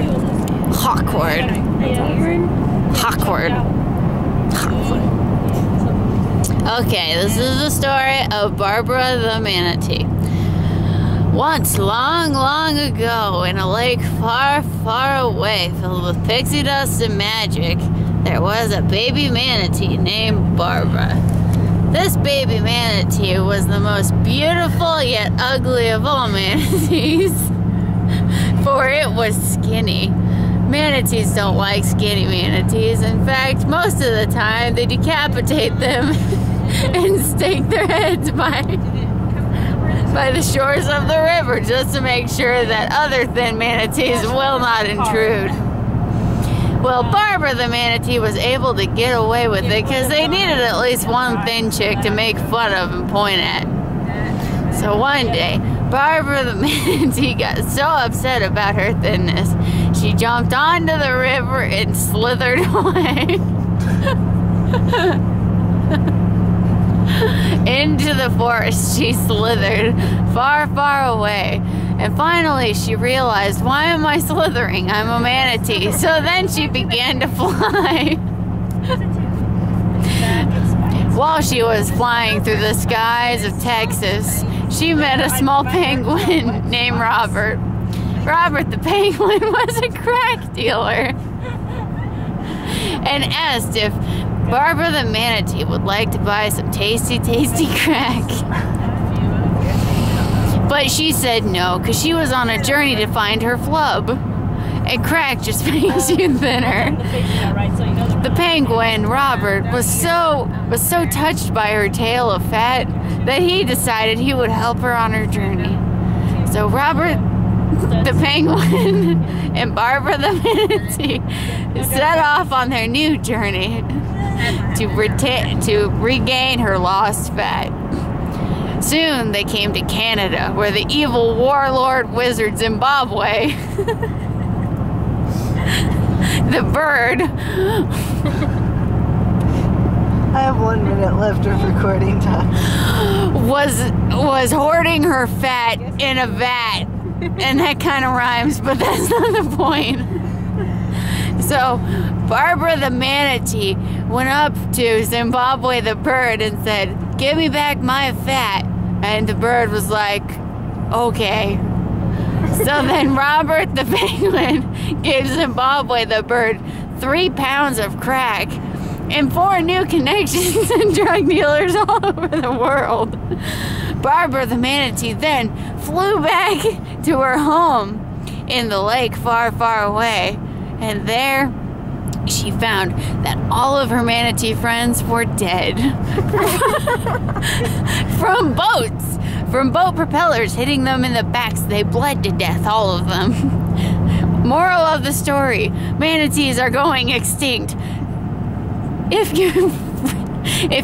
awkward. Awkward. Awkward. Okay, this is the story of Barbara the Manatee. Once, long, long ago, in a lake far, far away, filled with pixie dust and magic, there was a baby manatee named Barbara. This baby manatee was the most beautiful yet ugly of all manatees, for it was skinny. Manatees don't like skinny manatees. In fact, most of the time they decapitate them and stake their heads by the shores of the river just to make sure that other thin manatees will not intrude. Well, Barbara the manatee was able to get away with it because they needed at least one thin chick to make fun of and point at. So one day, Barbara the manatee got so upset about her thinness, she jumped onto the river and slithered away. Into the forest she slithered, far, far away. And finally she realized, why am I slithering? I'm a manatee. So then she began to fly. While she was flying through the skies of Texas, she met a small penguin named Robert. Robert the penguin was a crack dealer and asked if Barbara the manatee would like to buy some tasty, tasty crack. But she said no, because she was on a journey to find her flub. And crack just makes you thinner. The penguin, Robert, was so touched by her tale of fat that he decided he would help her on her journey. So Robert the penguin and Barbara the manatee set off on their new journey to regain her lost fat. Soon they came to Canada, where the evil warlord wizard Zimbabwe, the bird, I have 1 minute left of recording time, was hoarding her fat in a vat. And that kind of rhymes, but that's not the point. So Barbara the manatee went up to Zimbabwe the bird and said, "Give me back my fat." And the bird was like, "Okay." So then Robert the penguin gave Zimbabwe the bird 3 pounds of crack and 4 new connections and drug dealers all over the world. Barbara the manatee then flew back to her home in the lake far, far away, and there she found that all of her manatee friends were dead from boat propellers hitting them in the backs. They bled to death, all of them. Moral of the story: manatees are going extinct. If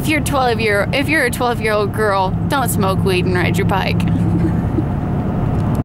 you're a 12-year-old girl, don't smoke weed and ride your bike.